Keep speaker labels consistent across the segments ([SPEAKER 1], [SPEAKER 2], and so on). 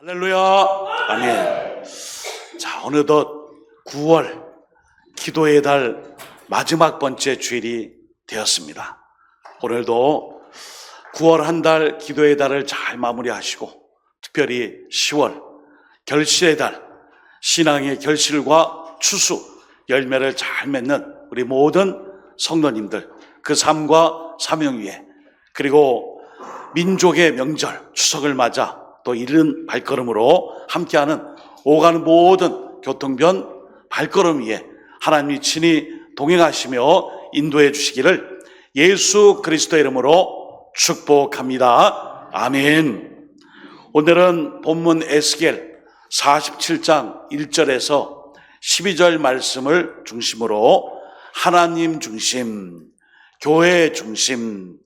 [SPEAKER 1] 할렐루야. 아멘. 자, 어느덧 9월 기도의 달 마지막 번째 주일이 되었습니다. 오늘도 9월 한 달 기도의 달을 잘 마무리하시고, 특별히 10월 결실의 달, 신앙의 결실과 추수, 열매를 잘 맺는 우리 모든 성도님들, 그 삶과 사명 위에, 그리고 민족의 명절 추석을 맞아 또 이른 발걸음으로 함께하는 오가는 모든 교통변 발걸음 위에 하나님이 친히 동행하시며 인도해 주시기를 예수 그리스도의 이름으로 축복합니다. 아멘. 오늘은 본문 에스겔 47장 1절에서 12절 말씀을 중심으로 하나님 중심, 교회 중심,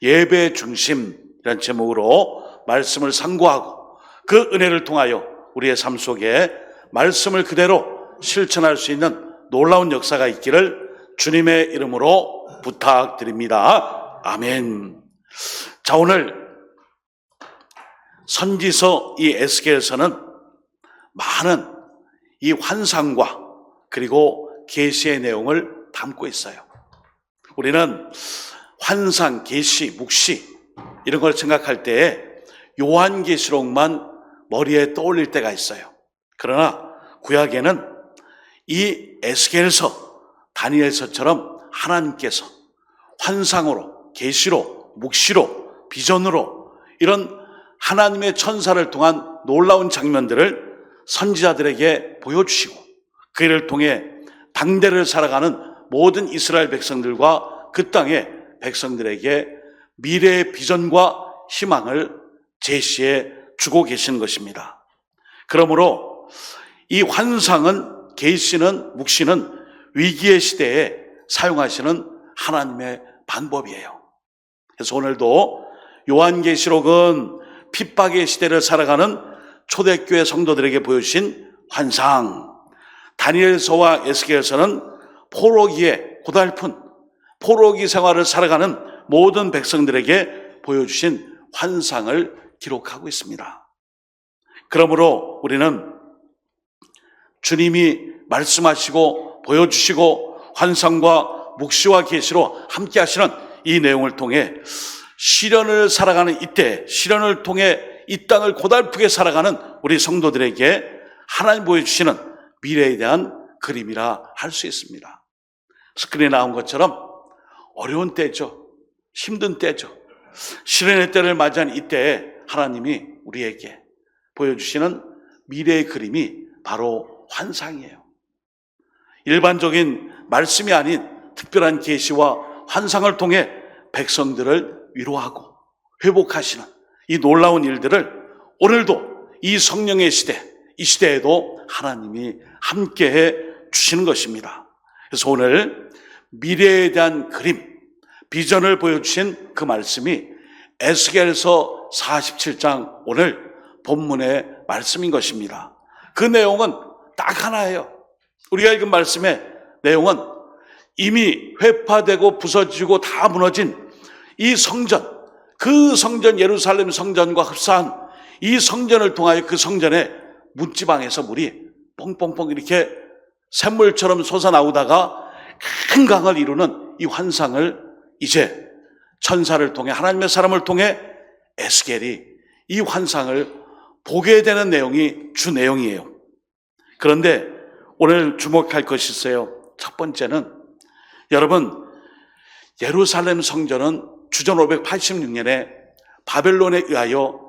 [SPEAKER 1] 예배 중심 이런 제목으로 말씀을 상고하고, 그 은혜를 통하여 우리의 삶 속에 말씀을 그대로 실천할 수 있는 놀라운 역사가 있기를 주님의 이름으로 부탁드립니다. 아멘. 자, 오늘 선지서 이 에스겔서는 많은 이 환상과 그리고 계시의 내용을 담고 있어요. 우리는 환상, 계시, 묵시 이런 걸 생각할 때에 요한계시록만 머리에 떠올릴 때가 있어요. 그러나 구약에는 이 에스겔서, 다니엘서처럼 하나님께서 환상으로, 계시로, 묵시로, 비전으로 이런 하나님의 천사를 통한 놀라운 장면들을 선지자들에게 보여주시고, 그 일을 통해 당대를 살아가는 모든 이스라엘 백성들과 그 땅의 백성들에게 미래의 비전과 희망을 제시해 주고 계시는 것입니다. 그러므로 이 환상은, 계시는, 묵시는 위기의 시대에 사용하시는 하나님의 방법이에요. 그래서 오늘도 요한계시록은 핍박의 시대를 살아가는 초대교회 성도들에게 보여주신 환상, 다니엘서와 에스겔서는 포로기에 고달픈 포로기 생활을 살아가는 모든 백성들에게 보여주신 환상을 기록하고 있습니다. 그러므로 우리는 주님이 말씀하시고 보여주시고 환상과 묵시와 계시로 함께 하시는 이 내용을 통해 시련을 살아가는 이때, 시련을 통해 이 땅을 고달프게 살아가는 우리 성도들에게 하나님 보여주시는 미래에 대한 그림이라 할 수 있습니다. 스크린에 나온 것처럼 어려운 때죠. 힘든 때죠. 시련의 때를 맞이한 이때에 하나님이 우리에게 보여주시는 미래의 그림이 바로 환상이에요. 일반적인 말씀이 아닌 특별한 계시와 환상을 통해 백성들을 위로하고 회복하시는 이 놀라운 일들을 오늘도 이 성령의 시대, 이 시대에도 하나님이 함께해 주시는 것입니다. 그래서 오늘 미래에 대한 그림, 비전을 보여주신 그 말씀이 에스겔서 47장 오늘 본문의 말씀인 것입니다. 그 내용은 딱 하나예요. 우리가 읽은 말씀의 내용은 이미 회파되고 부서지고 다 무너진 이 성전, 그 성전, 예루살렘 성전과 흡사한 이 성전을 통하여 그 성전의 문지방에서 물이 뻥뻥뻥 이렇게 샘물처럼 솟아나오다가 큰 강을 이루는 이 환상을 이제 천사를 통해, 하나님의 사람을 통해 에스겔이 이 환상을 보게 되는 내용이 주 내용이에요. 그런데 오늘 주목할 것이 있어요. 첫 번째는, 여러분, 예루살렘 성전은 주전 586년에 바벨론에 의하여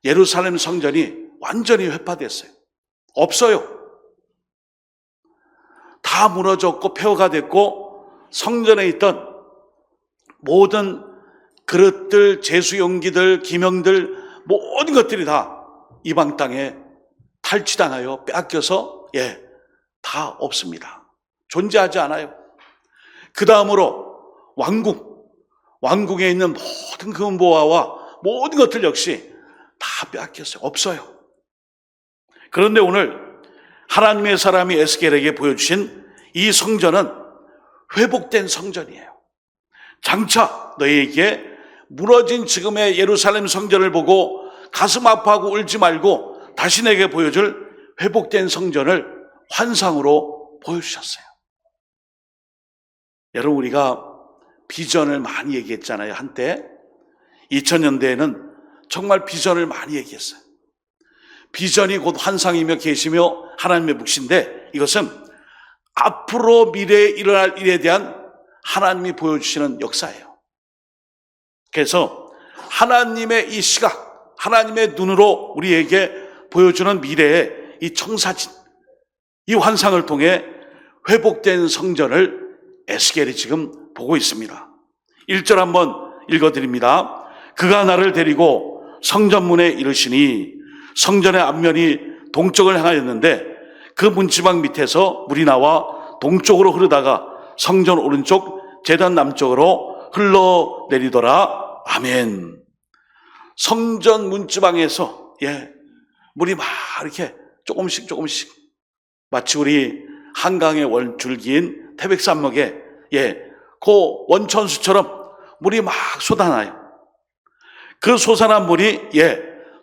[SPEAKER 1] 예루살렘 성전이 완전히 회파됐어요. 없어요. 다 무너졌고 폐허가 됐고, 성전에 있던 모든 그릇들, 제수용기들, 기명들, 모든 것들이 다 이방 땅에 탈취당하여 빼앗겨서 다 없습니다. 존재하지 않아요. 그 다음으로 왕궁에 있는 모든 금보화와 모든 것들 역시 다 빼앗겼어요. 없어요. 그런데 오늘 하나님의 사람이 에스겔에게 보여주신 이 성전은 회복된 성전이에요. 장차 너희에게 무너진 지금의 예루살렘 성전을 보고 가슴 아파하고 울지 말고 다시 내게 보여줄 회복된 성전을 환상으로 보여주셨어요. 여러분, 우리가 비전을 많이 얘기했잖아요. 한때 2000년대에는 정말 비전을 많이 얘기했어요. 비전이 곧 환상이며 계시며 하나님의 묵시인데, 이것은 앞으로 미래에 일어날 일에 대한 하나님이 보여주시는 역사예요. 그래서 하나님의 이 시각, 하나님의 눈으로 우리에게 보여주는 미래의 이 청사진, 이 환상을 통해 회복된 성전을 에스겔이 지금 보고 있습니다. 1절 한번 읽어드립니다. 그가 나를 데리고 성전문에 이르시니 성전의 앞면이 동쪽을 향하였는데 그 문지방 밑에서 물이 나와 동쪽으로 흐르다가 성전 오른쪽 제단 남쪽으로 흘러내리더라. 아멘. 성전 문지방에서 물이 막 이렇게 조금씩 마치 우리 한강의 줄기인 태백산맥에 그 원천수처럼 물이 막 쏟아나요. 그 솟아난 물이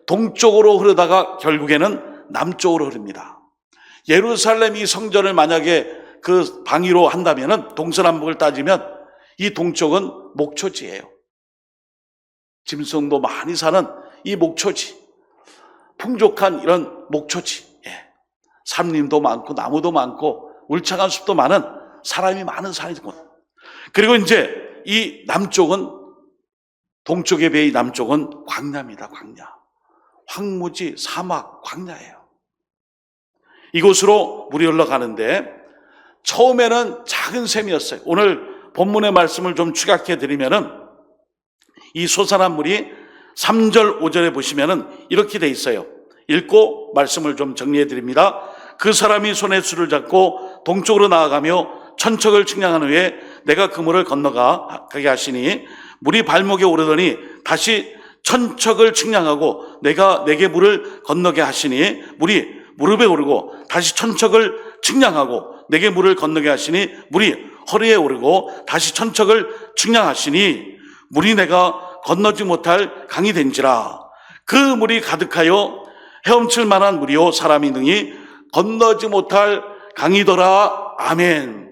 [SPEAKER 1] 동쪽으로 흐르다가 결국에는 남쪽으로 흐릅니다. 예루살렘 이 성전을 만약에 그 방위로 한다면은 동서남북을 따지면 이 동쪽은 목초지예요. 짐승도 많이 사는 이 목초지, 풍족한 이런 목초지, 산림도 많고 나무도 많고 울창한 숲도 많은 사람이 많은 산이고, 그리고 이제 이 남쪽은, 동쪽에 비해 이 남쪽은 광야입니다. 광야, 황무지, 사막, 광야예요. 이곳으로 물이 흘러가는데 처음에는 작은 샘이었어요. 오늘 본문의 말씀을 좀 축약해 드리면은 이 솟아난 물이 3절, 5절에 보시면은 이렇게 돼 있어요. 읽고 말씀을 좀 정리해 드립니다. 그 사람이 손에 수를 잡고 동쪽으로 나아가며 천척을 측량한 후에 내가 그 물을 건너가게 하시니 물이 발목에 오르더니 다시 천척을 측량하고 내가 내게 물을 건너게 하시니 물이 무릎에 오르고 다시 천척을 측량하고 내게 물을 건너게 하시니 물이 허리에 오르고 다시 천척을 측량하시니 물이 내가 건너지 못할 강이 된지라. 그 물이 가득하여 헤엄칠 만한 물이요 사람이 능히 건너지 못할 강이더라. 아멘.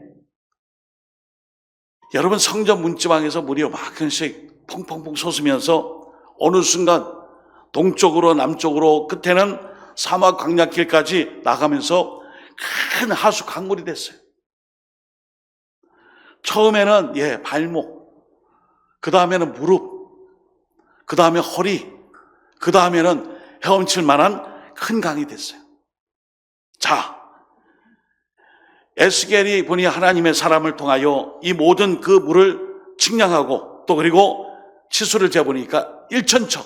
[SPEAKER 1] 여러분, 성전 문지방에서 물이 막간씩 펑펑펑 솟으면서 어느 순간 동쪽으로 남쪽으로 끝에는 사막 광야길까지 나가면서 큰 하수 강물이 됐어요. 처음에는 발목, 그 다음에는 무릎, 그 다음에 허리, 그 다음에는 헤엄칠 만한 큰 강이 됐어요. 자, 에스겔이 보니 하나님의 사람을 통하여 이 모든 그 물을 측량하고 또 그리고 치수를 재보니까 1,000척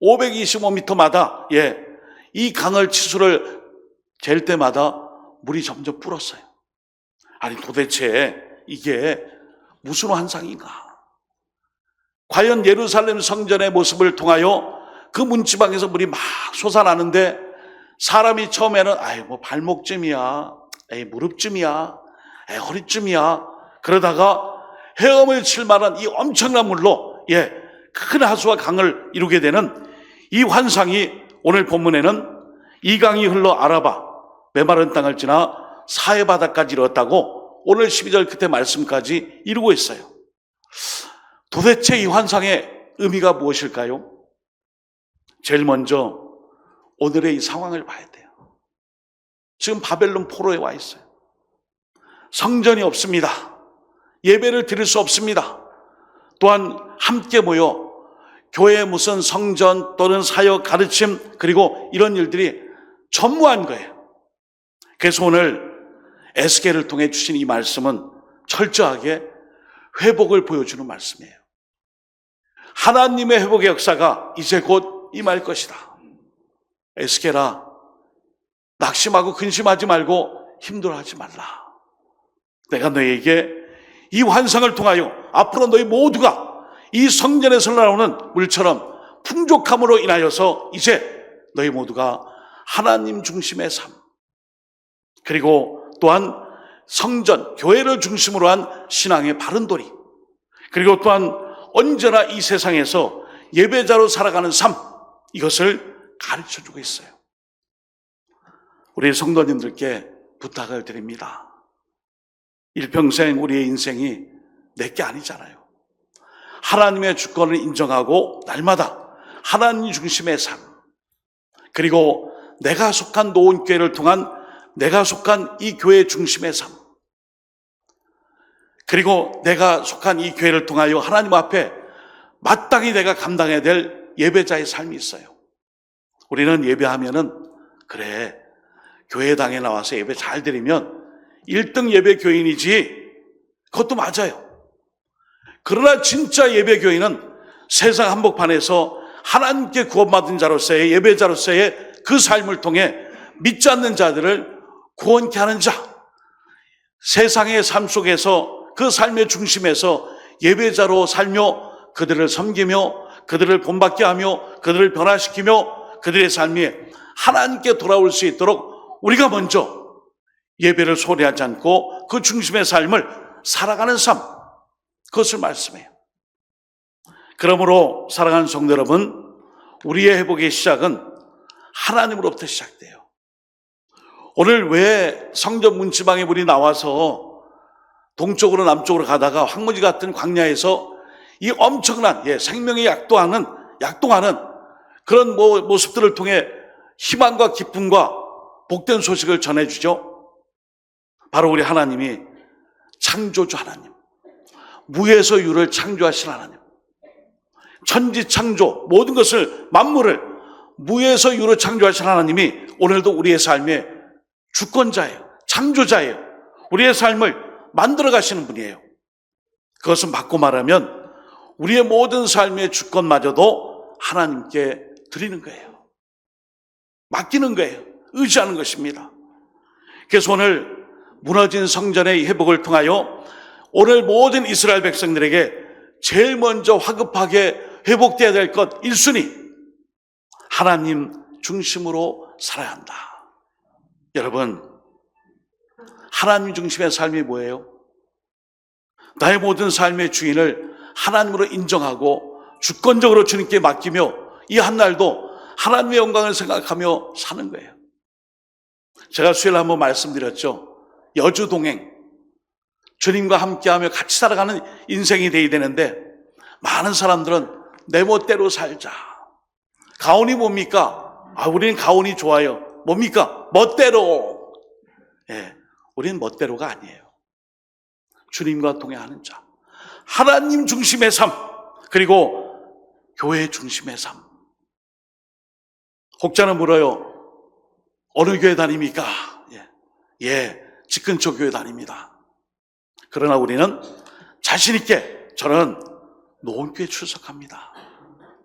[SPEAKER 1] 525m마다 이 강을 치수를 잴 때마다 물이 점점 불었어요. 아니, 도대체 이게 무슨 환상인가? 과연 예루살렘 성전의 모습을 통하여 그 문지방에서 물이 막 솟아나는데 사람이 처음에는 뭐 발목쯤이야, 무릎쯤이야, 허리쯤이야, 그러다가 헤엄을 칠 만한 이 엄청난 물로 큰 하수와 강을 이루게 되는 이 환상이 오늘 본문에는 이 강이 흘러 아라바 메마른 땅을 지나 사해 바다까지 이르렀다고 오늘 12절 끝에 말씀까지 이루고 있어요. 도대체 이 환상의 의미가 무엇일까요? 제일 먼저 오늘의 이 상황을 봐야 돼요. 지금 바벨론 포로에 와 있어요. 성전이 없습니다. 예배를 드릴 수 없습니다. 또한 함께 모여 교회의 무슨 성전 또는 사역, 가르침, 그리고 이런 일들이 전무한 거예요. 그래서 오늘 에스겔을 통해 주신 이 말씀은 철저하게 회복을 보여주는 말씀이에요. 하나님의 회복의 역사가 이제 곧 임할 것이다. 에스겔아, 낙심하고 근심하지 말고 힘들어하지 말라. 내가 너에게 이 환상을 통하여 앞으로 너희 모두가 이 성전에서 나오는 물처럼 풍족함으로 인하여서 이제 너희 모두가 하나님 중심의 삶, 그리고 또한 성전, 교회를 중심으로 한 신앙의 바른 도리, 그리고 또한 언제나 이 세상에서 예배자로 살아가는 삶, 이것을 가르쳐주고 있어요. 우리 성도님들께 부탁을 드립니다. 일평생 우리의 인생이 내게 아니잖아요. 하나님의 주권을 인정하고 날마다 하나님 중심의 삶, 그리고 내가 속한 노원교회를 통한 내가 속한 이 교회 중심의 삶, 그리고 내가 속한 이 교회를 통하여 하나님 앞에 마땅히 내가 감당해야 될 예배자의 삶이 있어요. 우리는 예배하면은 그래, 교회당에 나와서 예배 잘 드리면 1등 예배 교인이지, 그것도 맞아요. 그러나 진짜 예배 교인은 세상 한복판에서 하나님께 구원받은 자로서의 예배자로서의 그 삶을 통해 믿지 않는 자들을 구원케 하는 자, 세상의 삶 속에서 그 삶의 중심에서 예배자로 살며 그들을 섬기며 그들을 본받게 하며 그들을 변화시키며 그들의 삶이 하나님께 돌아올 수 있도록 우리가 먼저 예배를 소홀히하지 않고 그 중심의 삶을 살아가는 삶, 그것을 말씀해요. 그러므로 사랑하는 성도 여러분, 우리의 회복의 시작은 하나님으로부터 시작돼요. 오늘 왜 성전 문지방에 우리 나와서 동쪽으로 남쪽으로 가다가 황무지 같은 광야에서 이 엄청난 생명의 약동하는 그런 모습들을 통해 희망과 기쁨과 복된 소식을 전해주죠. 바로 우리 하나님이 창조주 하나님, 무에서 유를 창조하신 하나님, 천지창조 모든 것을 만물을 무에서 유로 창조하신 하나님이 오늘도 우리의 삶의 주권자예요. 창조자예요. 우리의 삶을 만들어 가시는 분이에요. 그것은 바꿔 말하면 우리의 모든 삶의 주권마저도 하나님께 드리는 거예요. 맡기는 거예요. 의지하는 것입니다. 그래서 오늘 무너진 성전의 회복을 통하여 오늘 모든 이스라엘 백성들에게 제일 먼저 화급하게 회복되어야 될 것 1순위, 하나님 중심으로 살아야 한다. 여러분, 하나님 중심의 삶이 뭐예요? 나의 모든 삶의 주인을 하나님으로 인정하고 주권적으로 주님께 맡기며 이 한날도 하나님의 영광을 생각하며 사는 거예요. 제가 수요일에 한번 말씀드렸죠. 여주동행, 주님과 함께하며 같이 살아가는 인생이 돼야 되는데 많은 사람들은 내 멋대로 살자. 가온이 뭡니까? 우리는 가온이 좋아요. 뭡니까? 멋대로. 우리는 멋대로가 아니에요. 주님과 동행하는 자, 하나님 중심의 삶, 그리고 교회 중심의 삶. 혹자는 물어요. 어느 교회 다닙니까? 집 근처 교회 다닙니다. 그러나 우리는 자신 있게 저는 노원교회 출석합니다.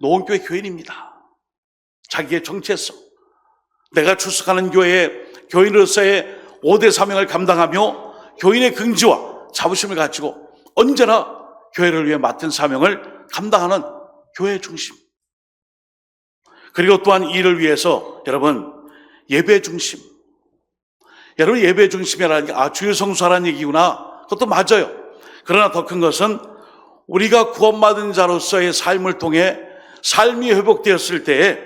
[SPEAKER 1] 노원교회 교인입니다. 자기의 정체성, 내가 출석하는 교회의 교인으로서의 5대 사명을 감당하며 교인의 긍지와 자부심을 가지고 언제나 교회를 위해 맡은 사명을 감당하는 교회 중심. 그리고 또한 이를 위해서 여러분 예배 중심. 여러분 예배 중심이라는 게 주일 성수하라는 얘기구나. 그것도 맞아요. 그러나 더 큰 것은 우리가 구원받은 자로서의 삶을 통해 삶이 회복되었을 때에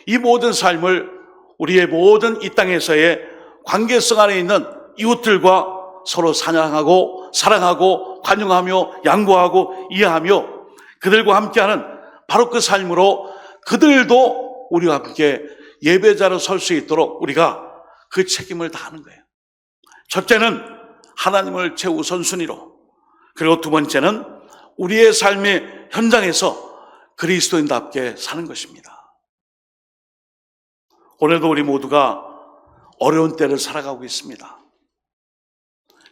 [SPEAKER 1] 이 모든 삶을 우리의 모든 이 땅에서의 관계성 안에 있는 이웃들과 서로 사랑하고 관용하며 양보하고 이해하며 그들과 함께하는 바로 그 삶으로 그들도 우리와 함께 예배자로 설 수 있도록 우리가 그 책임을 다하는 거예요. 첫째는 하나님을 최우선순위로, 그리고 두 번째는 우리의 삶의 현장에서 그리스도인답게 사는 것입니다. 오늘도 우리 모두가 어려운 때를 살아가고 있습니다.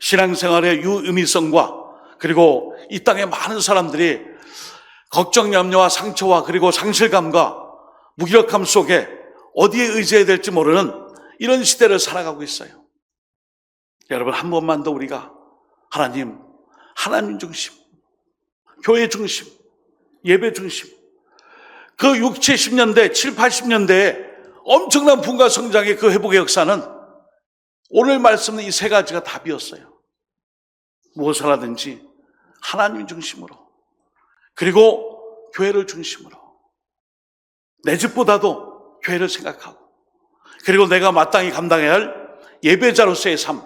[SPEAKER 1] 신앙생활의 유의미성과 그리고 이 땅의 많은 사람들이 걱정, 염려와 상처와 그리고 상실감과 무기력함 속에 어디에 의지해야 될지 모르는 이런 시대를 살아가고 있어요. 여러분, 한 번만 더 우리가 하나님 중심, 교회 중심, 예배 중심, 그 60, 70년대, 7, 80년대에 엄청난 붕과 성장의 그 회복의 역사는 오늘 말씀은 이 세 가지가 답이었어요. 무엇을 하든지 하나님 중심으로, 그리고 교회를 중심으로, 내 집보다도 교회를 생각하고, 그리고 내가 마땅히 감당해야 할 예배자로서의 삶,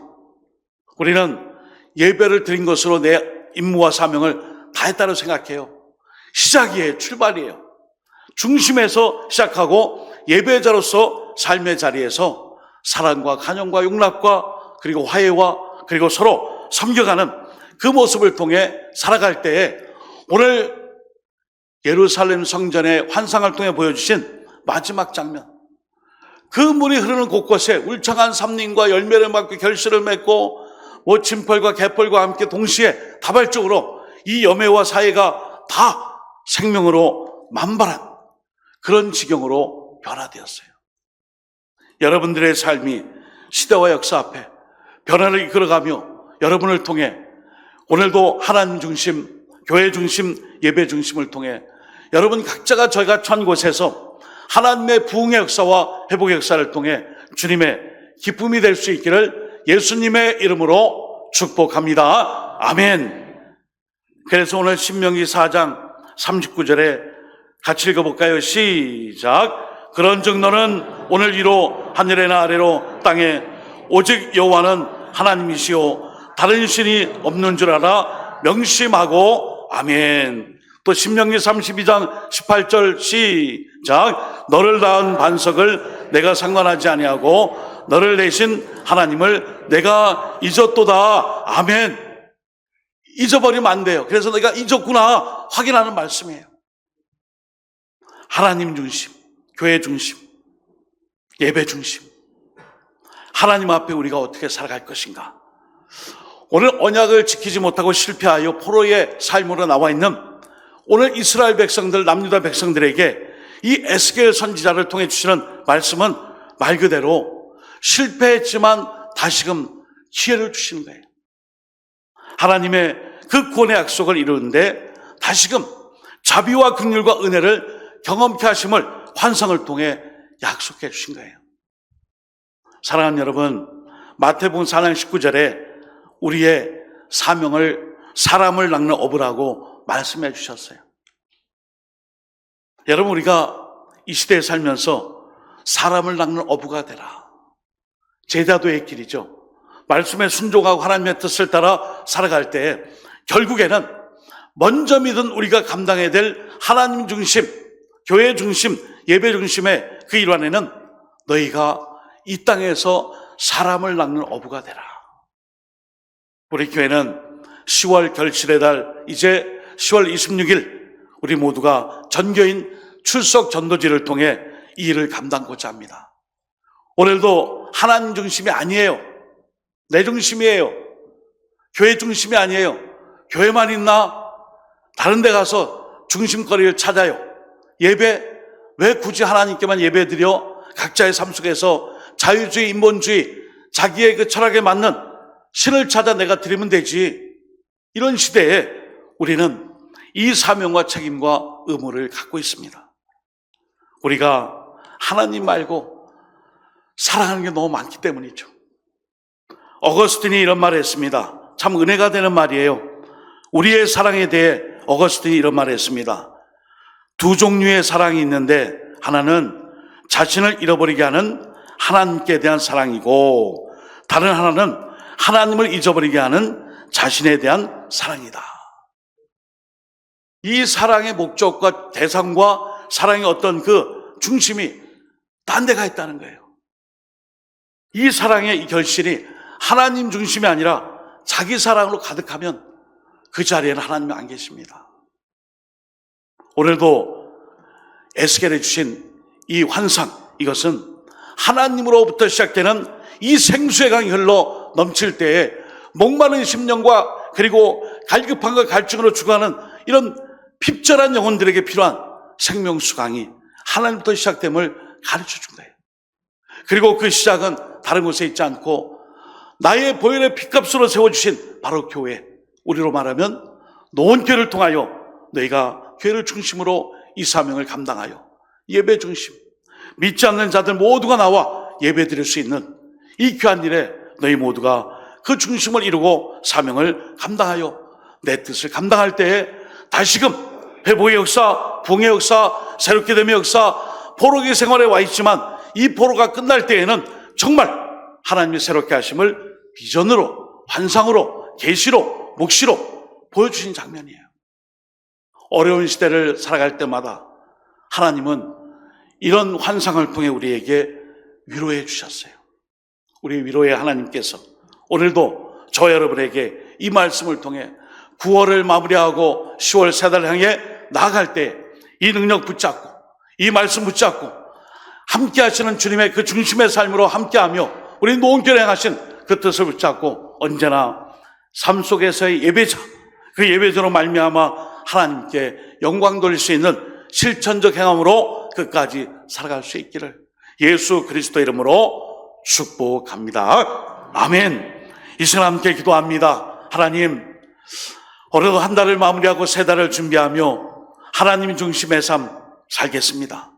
[SPEAKER 1] 우리는 예배를 드린 것으로 내 임무와 사명을 다했다고 생각해요. 시작이에요. 출발이에요. 중심에서 시작하고 예배자로서 삶의 자리에서 사랑과 간영과 용납과 그리고 화해와 그리고 서로 섬겨가는 그 모습을 통해 살아갈 때에 오늘 예루살렘 성전의 환상을 통해 보여주신 마지막 장면, 그 물이 흐르는 곳곳에 울창한 삼림과 열매를 맺고 결실을 맺고 진펄과 개펄과 함께 동시에 다발적으로 이 염해와 사해가 다 생명으로 만발한 그런 지경으로 변화되었어요. 여러분들의 삶이 시대와 역사 앞에 변화를 이끌어가며 여러분을 통해 오늘도 하나님 중심, 교회 중심, 예배 중심을 통해 여러분 각자가 저희가 처한 곳에서 하나님의 부흥의 역사와 회복의 역사를 통해 주님의 기쁨이 될 수 있기를 예수님의 이름으로 축복합니다. 아멘. 그래서 오늘 신명기 4장 39절에 같이 읽어볼까요? 시작. 그런즉 너는 오늘 이로 하늘에나 아래로 땅에 오직 여호와는 하나님이시오 다른 신이 없는 줄 알아 명심하고 아멘. 또 신명기 32장 18절 시작. 너를 낳은 반석을 내가 상관하지 아니하고 너를 내신 하나님을 내가 잊었도다. 아멘. 잊어버리면 안 돼요. 그래서 내가 잊었구나 확인하는 말씀이에요. 하나님 중심, 교회 중심, 예배 중심, 하나님 앞에 우리가 어떻게 살아갈 것인가. 오늘 언약을 지키지 못하고 실패하여 포로의 삶으로 나와 있는 오늘 이스라엘 백성들, 남유다 백성들에게 이 에스겔 선지자를 통해 주시는 말씀은 말 그대로 실패했지만 다시금 기회를 주시는 거예요. 하나님의 그 구원의 약속을 이루는데 다시금 자비와 긍휼과 은혜를 경험케 하심을 환상을 통해 약속해 주신 거예요. 사랑하는 여러분, 마태복음 4장 19절에 우리의 사명을 사람을 낚는 어부라고 말씀해 주셨어요. 여러분, 우리가 이 시대에 살면서 사람을 낚는 어부가 되라. 제자도의 길이죠. 말씀에 순종하고 하나님의 뜻을 따라 살아갈 때 결국에는 먼저 믿은 우리가 감당해야 될 하나님 중심, 교회 중심, 예배 중심의 그 일환에는 너희가 이 땅에서 사람을 낚는 어부가 되라. 우리 교회는 10월 결실의 달, 이제 10월 26일 우리 모두가 전교인 출석 전도지를 통해 이 일을 감당하고자 합니다. 오늘도 하나님 중심이 아니에요. 내 중심이에요. 교회 중심이 아니에요. 교회만 있나? 다른 데 가서 중심거리를 찾아요. 예배, 왜 굳이 하나님께만 예배 드려? 각자의 삶 속에서 자유주의, 인본주의, 자기의 그 철학에 맞는 신을 찾아 내가 드리면 되지. 이런 시대에 우리는 이 사명과 책임과 의무를 갖고 있습니다. 우리가 하나님 말고 사랑하는 게 너무 많기 때문이죠. 어거스틴이 이런 말을 했습니다. 참 은혜가 되는 말이에요. 우리의 사랑에 대해 어거스틴이 이런 말을 했습니다. 두 종류의 사랑이 있는데 하나는 자신을 잃어버리게 하는 하나님께 대한 사랑이고 다른 하나는 하나님을 잊어버리게 하는 자신에 대한 사랑이다. 이 사랑의 목적과 대상과 사랑의 어떤 그 중심이 딴 데가 있다는 거예요. 이 사랑의 이 결실이 하나님 중심이 아니라 자기 사랑으로 가득하면 그 자리에는 하나님이 안 계십니다. 오늘도 에스겔에 주신 이 환상, 이것은 하나님으로부터 시작되는 이 생수의 강이 흘러 넘칠 때에 목마른 심령과 그리고 갈급함과 갈증으로 죽어가는 이런 핍절한 영혼들에게 필요한 생명수 강이 하나님부터 시작됨을 가르쳐 준 거예요. 그리고 그 시작은 다른 곳에 있지 않고 나의 보혈의 피값으로 세워주신 바로 교회, 우리로 말하면 노원교회를 통하여 너희가 교회를 중심으로 이 사명을 감당하여 예배 중심, 믿지 않는 자들 모두가 나와 예배 드릴 수 있는 이 귀한 일에 너희 모두가 그 중심을 이루고 사명을 감당하여 내 뜻을 감당할 때에 다시금 회복의 역사, 부흥의 역사, 새롭게 됨의 역사, 포로기 생활에 와 있지만 이 포로가 끝날 때에는 정말 하나님의 새롭게 하심을 비전으로, 환상으로, 계시로, 묵시로 보여주신 장면이에요. 어려운 시대를 살아갈 때마다 하나님은 이런 환상을 통해 우리에게 위로해 주셨어요. 우리 위로의 하나님께서 오늘도 저 여러분에게 이 말씀을 통해 9월을 마무리하고 10월 새 달을 향해 나아갈 때 이 능력 붙잡고 이 말씀 붙잡고 함께 하시는 주님의 그 중심의 삶으로 함께하며 우리 노원교회 행하신 그 뜻을 붙잡고 언제나 삶 속에서의 예배자, 그 예배자로 말미암아 하나님께 영광 돌릴 수 있는 실천적 행함으로 끝까지 살아갈 수 있기를 예수 그리스도 이름으로 축복합니다. 아멘. 이 시간 함께 기도합니다. 하나님, 올해도 한 달을 마무리하고 새 달을 준비하며 하나님 중심의 삶 살겠습니다.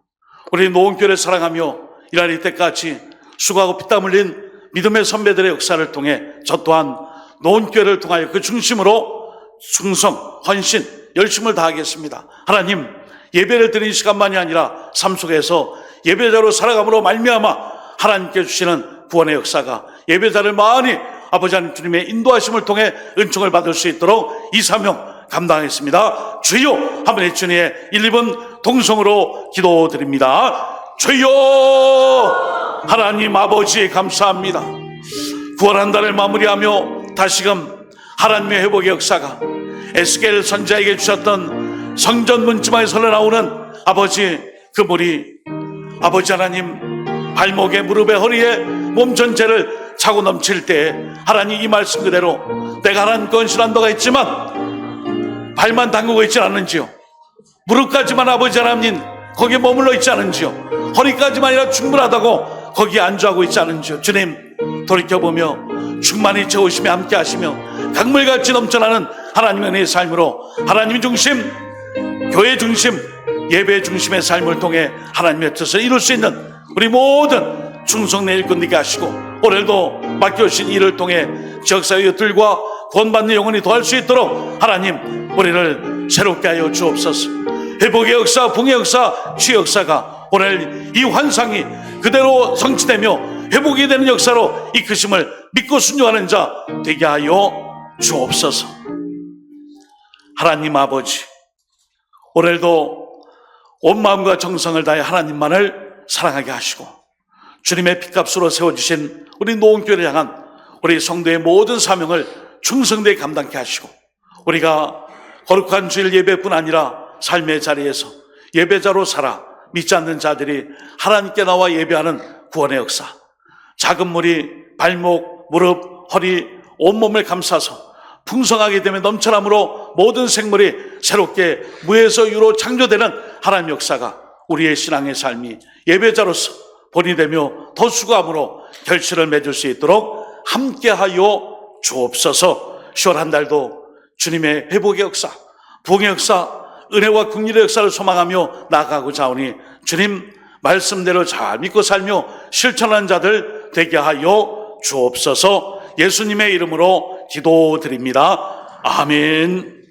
[SPEAKER 1] 우리 노원교회를 사랑하며 일할 때까지 수고하고 피땀 흘린 믿음의 선배들의 역사를 통해 저 또한 노원교회를 통하여 그 중심으로 충성, 헌신, 열심을 다하겠습니다. 하나님, 예배를 드리는 시간만이 아니라 삶 속에서 예배자로 살아감으로 말미암아 하나님께 주시는 구원의 역사가 예배자를 많이 아버지 하나님 주님의 인도하심을 통해 은총을 받을 수 있도록 이 사명 감당하겠습니다. 주여, 한번의 주님의 1, 2분 동성으로 기도드립니다. 주여, 하나님 아버지 감사합니다. 9월 한 달을 마무리하며 다시금 하나님의 회복의 역사가 에스겔 선지자에게 주셨던 성전 문지방에 흘러나오는 아버지 그 물이 아버지 하나님 발목에 무릎에 허리에 몸 전체를 차고 넘칠 때 하나님 이 말씀 그대로 내가 하나님 건실한도가 있지만 발만 담그고 있지 않은지요, 무릎까지만 아버지 하나님 거기에 머물러 있지 않은지요, 허리까지만이라 충분하다고 거기에 안주하고 있지 않은지요. 주님, 돌이켜보며 충만히 채우시며 함께 하시며 강물같이 넘쳐나는 하나님의 은혜의 삶으로 하나님 중심, 교회 중심, 예배 중심의 삶을 통해 하나님의 뜻을 이룰 수 있는 우리 모든 충성내 일꾼 되게 하시고 오늘도 맡겨주신 일을 통해 지역사회 이웃들과 구원받는 영혼이 더할 수 있도록 하나님 우리를 새롭게 하여 주옵소서. 회복의 역사, 붕의 역사, 치유 역사가 오늘 이 환상이 그대로 성취되며 회복이 되는 역사로 이끄심을 믿고 순종하는 자 되게 하여 주옵소서. 하나님 아버지, 오늘도 온 마음과 정성을 다해 하나님만을 사랑하게 하시고 주님의 핏값으로 세워주신 우리 노원교회를 향한 우리 성도의 모든 사명을 충성되게 감당케 하시고 우리가 거룩한 주일 예배뿐 아니라 삶의 자리에서 예배자로 살아 믿지 않는 자들이 하나님께 나와 예배하는 구원의 역사, 작은 물이 발목, 무릎, 허리, 온몸을 감싸서 풍성하게 되면 넘쳐남으로 모든 생물이 새롭게 무에서 유로 창조되는 하나님 역사가 우리의 신앙의 삶이 예배자로서 본이 되며 더 수고함으로 결실을 맺을 수 있도록 함께하여 주옵소서. 10월 한 달도 주님의 회복의 역사, 부흥의 역사, 은혜와 긍휼의 역사를 소망하며 나아가고자 하오니 주님 말씀대로 잘 믿고 살며 실천하는 자들 되게 하여 주옵소서. 예수님의 이름으로 기도드립니다. 아멘.